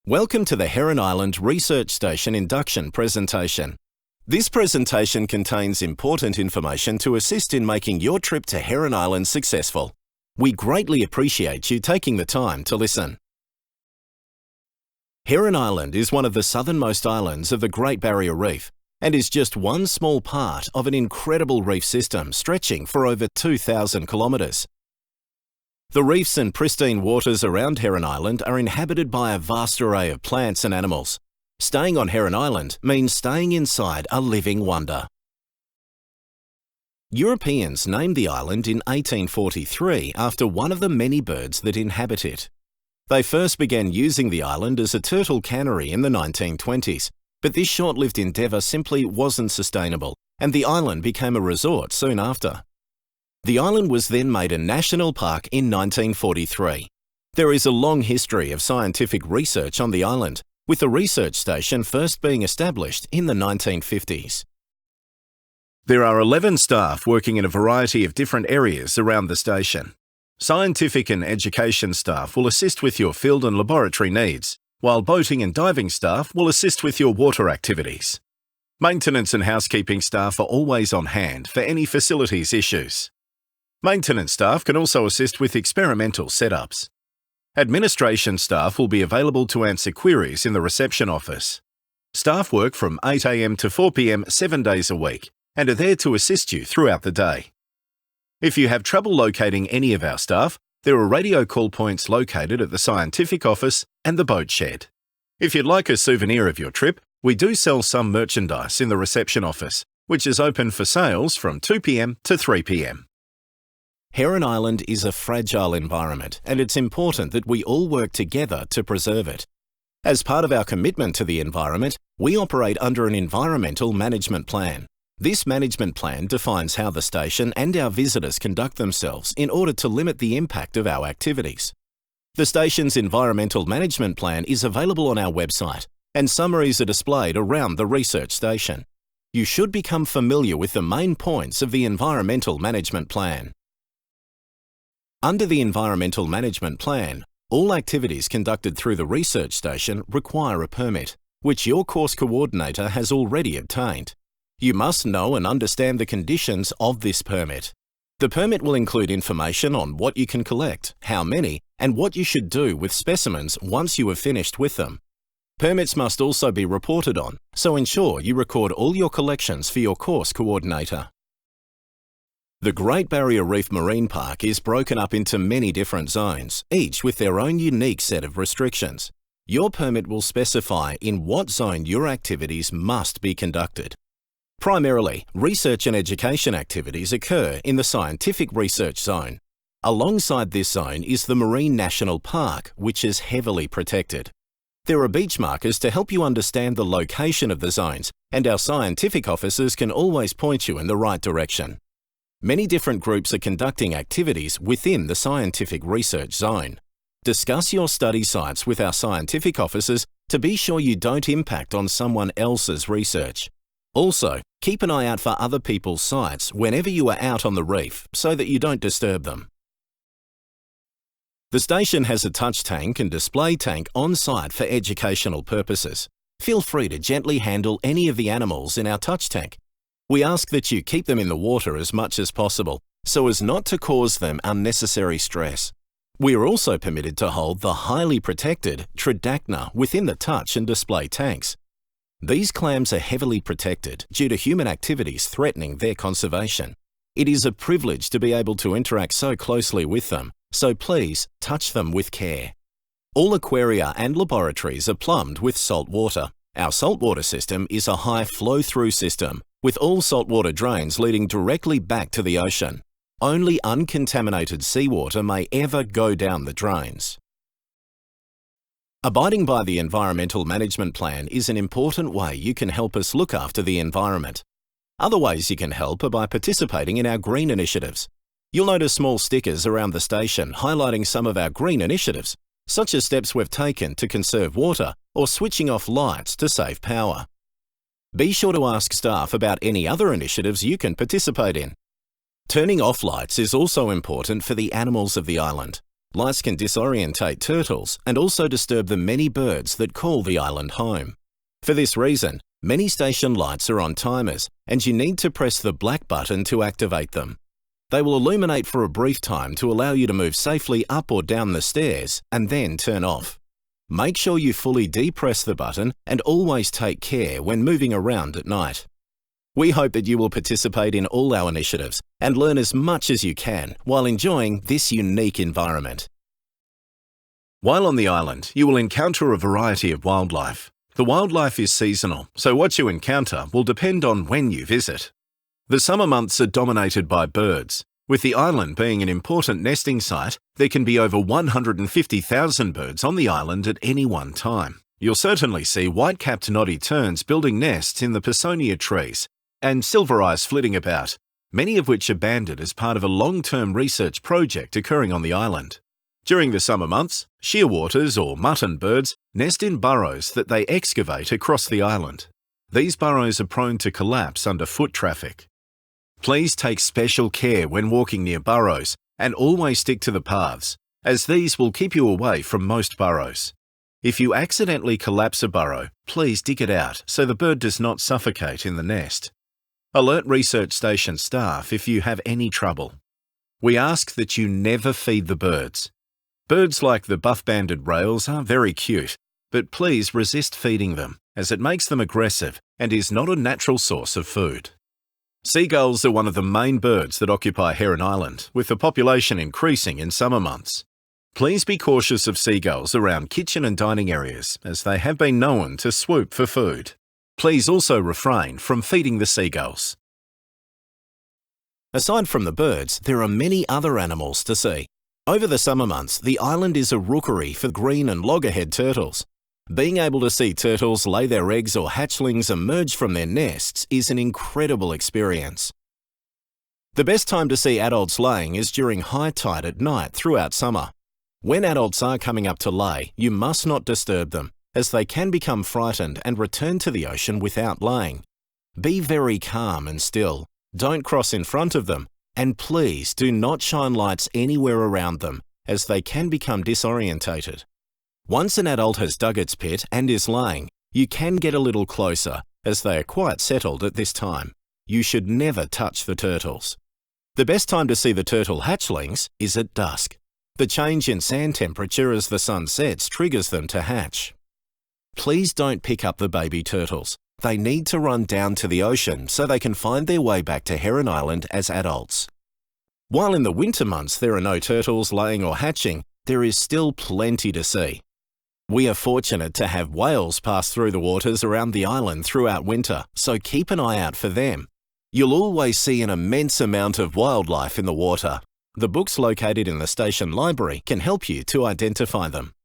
Welcome to the Heron Island Research Station Induction presentation. This presentation contains important information to assist in making your trip to Heron Island successful. We greatly appreciate you taking the time to listen. Heron Island is one of the southernmost islands of the Great Barrier Reef and is just one small part of an incredible reef system stretching for over 2,000 kilometres. The reefs and pristine waters around Heron Island are inhabited by a vast array of plants and animals. Staying on Heron Island means staying inside a living wonder. Europeans named the island in 1843 after one of the many birds that inhabit it. They first began using the island as a turtle cannery in the 1920s, but this short-lived endeavour simply wasn't sustainable, and the island became a resort soon after. The island was then made a national park in 1943. There is a long history of scientific research on the island, with the research station first being established in the 1950s. There are 11 staff working in a variety of different areas around the station. Scientific and education staff will assist with your field and laboratory needs, while boating and diving staff will assist with your water activities. Maintenance and housekeeping staff are always on hand for any facilities issues. Maintenance staff can also assist with experimental setups. Administration staff will be available to answer queries in the reception office. Staff work from 8 a.m. to 4 p.m. 7 days a week and are there to assist you throughout the day. If you have trouble locating any of our staff, there are radio call points located at the scientific office and the boat shed. If you'd like a souvenir of your trip, we do sell some merchandise in the reception office, which is open for sales from 2 p.m. to 3 p.m. Heron Island is a fragile environment, and it's important that we all work together to preserve it. As part of our commitment to the environment, we operate under an environmental management plan. This management plan defines how the station and our visitors conduct themselves in order to limit the impact of our activities. The station's environmental management plan is available on our website, and summaries are displayed around the research station. You should become familiar with the main points of the environmental management plan. Under the Environmental Management Plan, all activities conducted through the research station require a permit, which your course coordinator has already obtained. You must know and understand the conditions of this permit. The permit will include information on what you can collect, how many, and what you should do with specimens once you have finished with them. Permits must also be reported on, so ensure you record all your collections for your course coordinator. The Great Barrier Reef Marine Park is broken up into many different zones, each with their own unique set of restrictions. Your permit will specify in what zone your activities must be conducted. Primarily, research and education activities occur in the Scientific Research Zone. Alongside this zone is the Marine National Park, which is heavily protected. There are beach markers to help you understand the location of the zones, and our scientific officers can always point you in the right direction. Many different groups are conducting activities within the Scientific Research Zone. Discuss your study sites with our scientific officers to be sure you don't impact on someone else's research. Also, keep an eye out for other people's sites whenever you are out on the reef so that you don't disturb them. The station has a touch tank and display tank on site for educational purposes. Feel free to gently handle any of the animals in our touch tank. We ask that you keep them in the water as much as possible, so as not to cause them unnecessary stress. We are also permitted to hold the highly protected Tridacna within the touch and display tanks. These clams are heavily protected due to human activities threatening their conservation. It is a privilege to be able to interact so closely with them, so please touch them with care. All aquaria and laboratories are plumbed with salt water. Our saltwater system is a high flow-through system, with all saltwater drains leading directly back to the ocean. Only uncontaminated seawater may ever go down the drains. Abiding by the Environmental Management Plan is an important way you can help us look after the environment. Other ways you can help are by participating in our green initiatives. You'll notice small stickers around the station highlighting some of our green initiatives, such as steps we've taken to conserve water or switching off lights to save power. Be sure to ask staff about any other initiatives you can participate in. Turning off lights is also important for the animals of the island. Lights can disorientate turtles and also disturb the many birds that call the island home. For this reason, many station lights are on timers, and you need to press the black button to activate them. They will illuminate for a brief time to allow you to move safely up or down the stairs and then turn off. Make sure you fully depress the button and always take care when moving around at night. We hope that you will participate in all our initiatives and learn as much as you can while enjoying this unique environment. While on the island, you will encounter a variety of wildlife. The wildlife is seasonal, so what you encounter will depend on when you visit. The summer months are dominated by birds. With the island being an important nesting site, there can be over 150,000 birds on the island at any one time. You'll certainly see white-capped noddy terns building nests in the Pisonia trees and silver eyes flitting about, many of which are banded as part of a long-term research project occurring on the island. During the summer months, shearwaters or mutton birds nest in burrows that they excavate across the island. These burrows are prone to collapse under foot traffic. Please take special care when walking near burrows and always stick to the paths, as these will keep you away from most burrows. If you accidentally collapse a burrow, please dig it out so the bird does not suffocate in the nest. Alert research station staff if you have any trouble. We ask that you never feed the birds. Birds like the buff-banded rails are very cute, but please resist feeding them, as it makes them aggressive and is not a natural source of food. Seagulls are one of the main birds that occupy Heron Island, with the population increasing in summer months. Please be cautious of seagulls around kitchen and dining areas, as they have been known to swoop for food. Please also refrain from feeding the seagulls. Aside from the birds, there are many other animals to see. Over the summer months, the island is a rookery for green and loggerhead turtles. Being able to see turtles lay their eggs or hatchlings emerge from their nests is an incredible experience. The best time to see adults laying is during high tide at night throughout summer. When adults are coming up to lay, you must not disturb them, as they can become frightened and return to the ocean without laying. Be very calm and still, don't cross in front of them, and please do not shine lights anywhere around them, as they can become disorientated. Once an adult has dug its pit and is laying, you can get a little closer, as they are quite settled at this time. You should never touch the turtles. The best time to see the turtle hatchlings is at dusk. The change in sand temperature as the sun sets triggers them to hatch. Please don't pick up the baby turtles. They need to run down to the ocean so they can find their way back to Heron Island as adults. While in the winter months there are no turtles laying or hatching, there is still plenty to see. We are fortunate to have whales pass through the waters around the island throughout winter, so keep an eye out for them. You'll always see an immense amount of wildlife in the water. The books located in the station library can help you to identify them.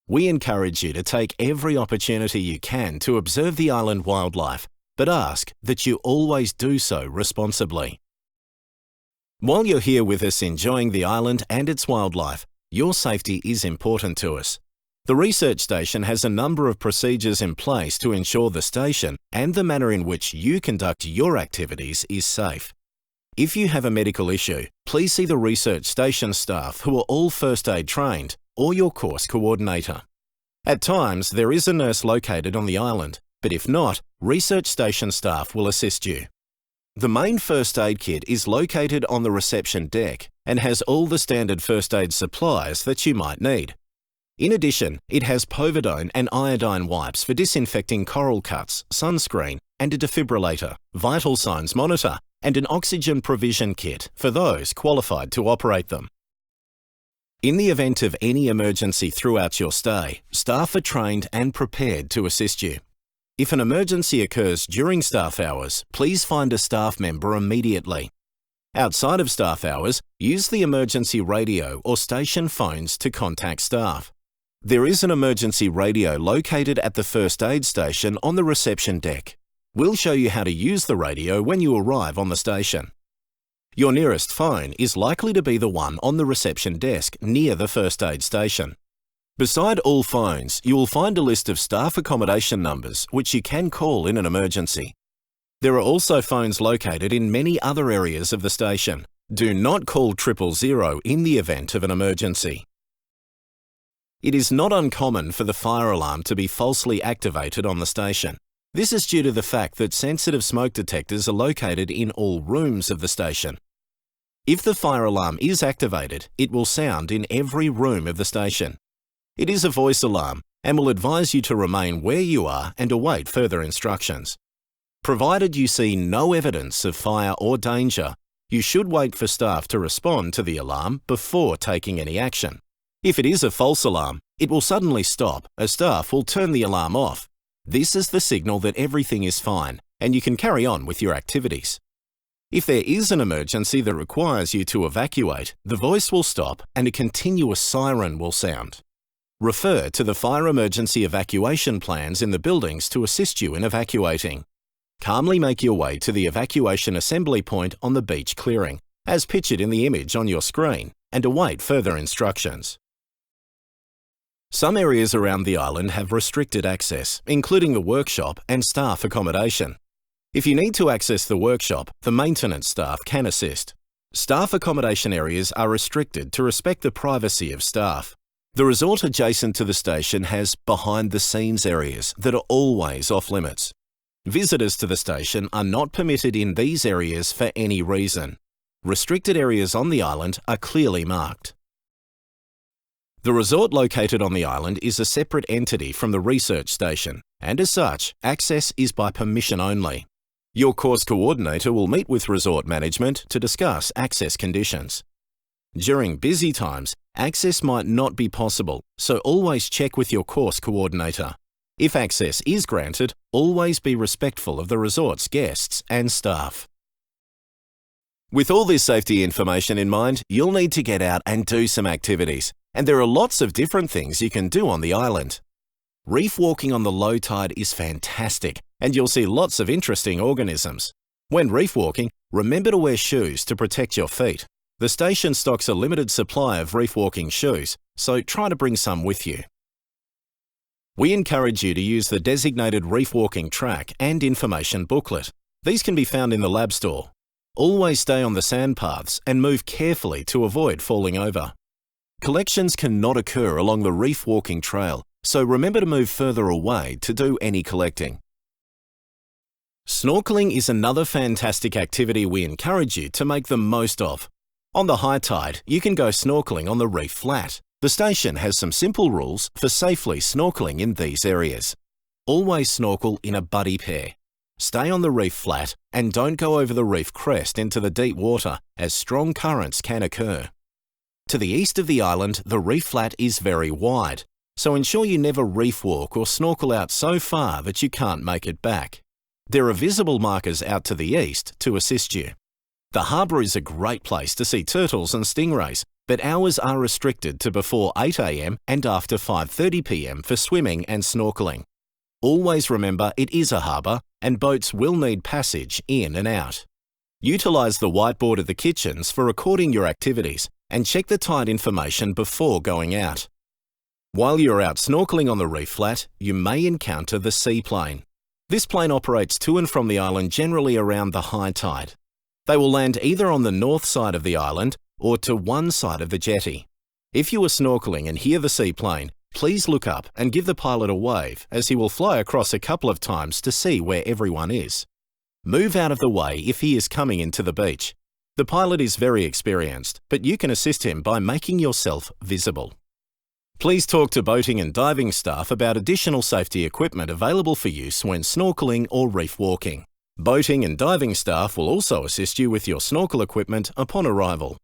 We encourage you to take every opportunity you can to observe the island wildlife, but ask that you always do so responsibly. While you're here with us enjoying the island and its wildlife, your safety is important to us. The research station has a number of procedures in place to ensure the station and the manner in which you conduct your activities is safe. If you have a medical issue, please see the research station staff who are all first aid trained or your course coordinator. At times, there is a nurse located on the island, but if not, research station staff will assist you. The main first aid kit is located on the reception deck and has all the standard first aid supplies that you might need. In addition, it has povidone and iodine wipes for disinfecting coral cuts, sunscreen, and a defibrillator, vital signs monitor, and an oxygen provision kit for those qualified to operate them. In the event of any emergency throughout your stay, staff are trained and prepared to assist you. If an emergency occurs during staff hours, please find a staff member immediately. Outside of staff hours, use the emergency radio or station phones to contact staff. There is an emergency radio located at the first aid station on the reception deck. We'll show you how to use the radio when you arrive on the station. Your nearest phone is likely to be the one on the reception desk near the first aid station. Beside all phones, you will find a list of staff accommodation numbers which you can call in an emergency. There are also phones located in many other areas of the station. Do not call 000 in the event of an emergency. It is not uncommon for the fire alarm to be falsely activated on the station. This is due to the fact that sensitive smoke detectors are located in all rooms of the station. If the fire alarm is activated, it will sound in every room of the station. It is a voice alarm and will advise you to remain where you are and await further instructions. Provided you see no evidence of fire or danger, you should wait for staff to respond to the alarm before taking any action. If it is a false alarm, it will suddenly stop as staff will turn the alarm off. This is the signal that everything is fine and you can carry on with your activities. If there is an emergency that requires you to evacuate, the voice will stop and a continuous siren will sound. Refer to the fire emergency evacuation plans in the buildings to assist you in evacuating. Calmly make your way to the evacuation assembly point on the beach clearing, as pictured in the image on your screen, and await further instructions. Some areas around the island have restricted access, including the workshop and staff accommodation. If you need to access the workshop, the maintenance staff can assist. Staff accommodation areas are restricted to respect the privacy of staff. The resort adjacent to the station has behind-the-scenes areas that are always off-limits. Visitors to the station are not permitted in these areas for any reason. Restricted areas on the island are clearly marked. The resort located on the island is a separate entity from the research station, and as such, access is by permission only. Your course coordinator will meet with resort management to discuss access conditions. During busy times, access might not be possible, so always check with your course coordinator. If access is granted, always be respectful of the resort's guests and staff. With all this safety information in mind, you'll need to get out and do some activities, and there are lots of different things you can do on the island. Reef walking on the low tide is fantastic, and you'll see lots of interesting organisms. When reef walking, remember to wear shoes to protect your feet. The station stocks a limited supply of reef walking shoes, so try to bring some with you. We encourage you to use the designated reef walking track and information booklet. These can be found in the lab store. Always stay on the sand paths and move carefully to avoid falling over. Collections cannot occur along the reef walking trail, so remember to move further away to do any collecting. Snorkeling is another fantastic activity we encourage you to make the most of. On the high tide, you can go snorkeling on the reef flat. The station has some simple rules for safely snorkeling in these areas. Always snorkel in a buddy pair. Stay on the reef flat and don't go over the reef crest into the deep water, as strong currents can occur. To the east of the island, the reef flat is very wide, so ensure you never reef walk or snorkel out so far that you can't make it back. There are visible markers out to the east to assist you. The harbour is a great place to see turtles and stingrays, but hours are restricted to before 8 a.m. and after 5:30 p.m. for swimming and snorkeling. Always remember it is a harbour and boats will need passage in and out. Utilise the whiteboard at the kitchens for recording your activities and check the tide information before going out. While you're out snorkeling on the reef flat, you may encounter the seaplane. This plane operates to and from the island generally around the high tide. They will land either on the north side of the island or to one side of the jetty. If you are snorkeling and hear the seaplane, please look up and give the pilot a wave, as he will fly across a couple of times to see where everyone is. Move out of the way if he is coming into the beach. The pilot is very experienced, but you can assist him by making yourself visible. Please talk to boating and diving staff about additional safety equipment available for use when snorkeling or reef walking. Boating and diving staff will also assist you with your snorkel equipment upon arrival.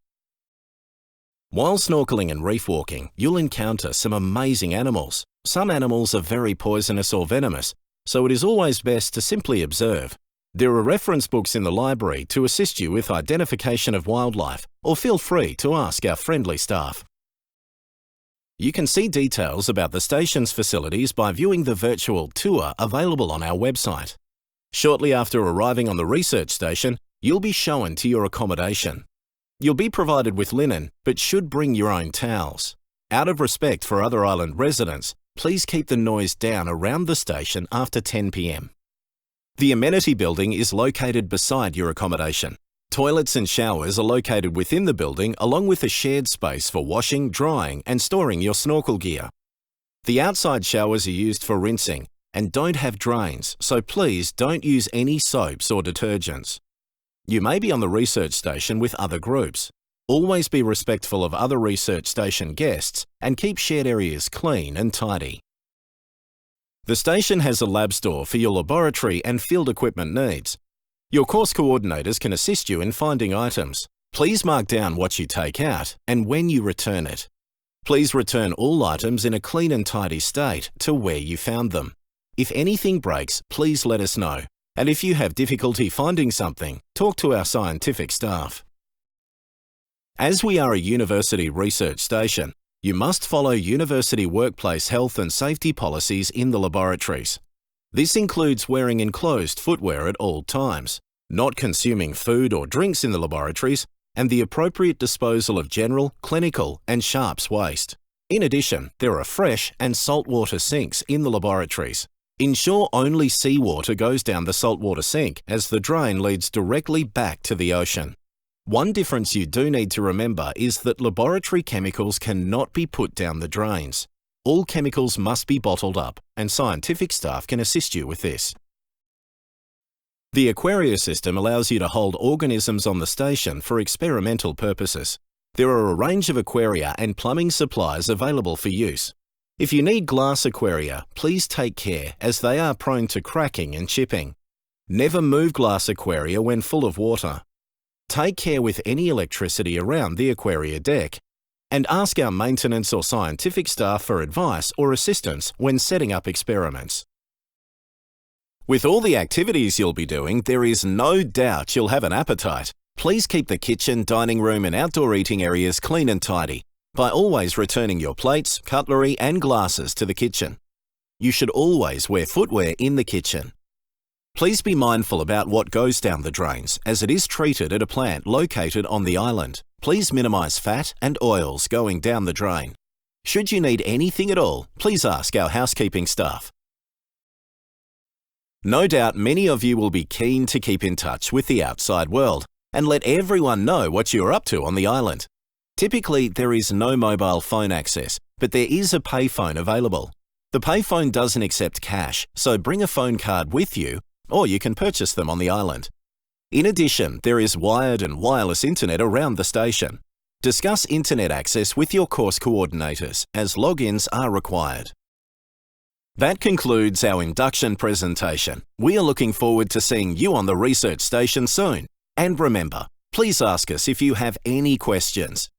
While snorkeling and reef walking, you'll encounter some amazing animals. Some animals are very poisonous or venomous, so it is always best to simply observe. There are reference books in the library to assist you with identification of wildlife, or feel free to ask our friendly staff. You can see details about the station's facilities by viewing the virtual tour available on our website. Shortly after arriving on the research station, you'll be shown to your accommodation. You'll be provided with linen, but should bring your own towels. Out of respect for other island residents, please keep the noise down around the station after 10 p.m. The amenity building is located beside your accommodation. Toilets and showers are located within the building along with a shared space for washing, drying and storing your snorkel gear. The outside showers are used for rinsing and don't have drains, so please don't use any soaps or detergents. You may be on the research station with other groups. Always be respectful of other research station guests and keep shared areas clean and tidy. The station has a lab store for your laboratory and field equipment needs. Your course coordinators can assist you in finding items. Please mark down what you take out and when you return it. Please return all items in a clean and tidy state to where you found them. If anything breaks, please let us know. And if you have difficulty finding something, talk to our scientific staff. As we are a university research station, you must follow university workplace health and safety policies in the laboratories. This includes wearing enclosed footwear at all times, not consuming food or drinks in the laboratories, and the appropriate disposal of general, clinical, and sharps waste. In addition, there are fresh and saltwater sinks in the laboratories. Ensure only seawater goes down the saltwater sink, as the drain leads directly back to the ocean. One difference you do need to remember is that laboratory chemicals cannot be put down the drains. All chemicals must be bottled up, and scientific staff can assist you with this. The Aquaria system allows you to hold organisms on the station for experimental purposes. There are a range of aquaria and plumbing supplies available for use. If you need glass aquaria, please take care, as they are prone to cracking and chipping. Never move glass aquaria when full of water. Take care with any electricity around the aquaria deck, and ask our maintenance or scientific staff for advice or assistance when setting up experiments. With all the activities you'll be doing, there is no doubt you'll have an appetite. Please keep the kitchen, dining room and outdoor eating areas clean and tidy by always returning your plates, cutlery and glasses to the kitchen. You should always wear footwear in the kitchen. Please be mindful about what goes down the drains, as it is treated at a plant located on the island. Please minimise fat and oils going down the drain. Should you need anything at all, please ask our housekeeping staff. No doubt many of you will be keen to keep in touch with the outside world and let everyone know what you are up to on the island. Typically, there is no mobile phone access, but there is a payphone available. The payphone doesn't accept cash, so bring a phone card with you, or you can purchase them on the island. In addition, there is wired and wireless internet around the station. Discuss internet access with your course coordinators, as logins are required. That concludes our induction presentation. We are looking forward to seeing you on the research station soon. And remember, please ask us if you have any questions.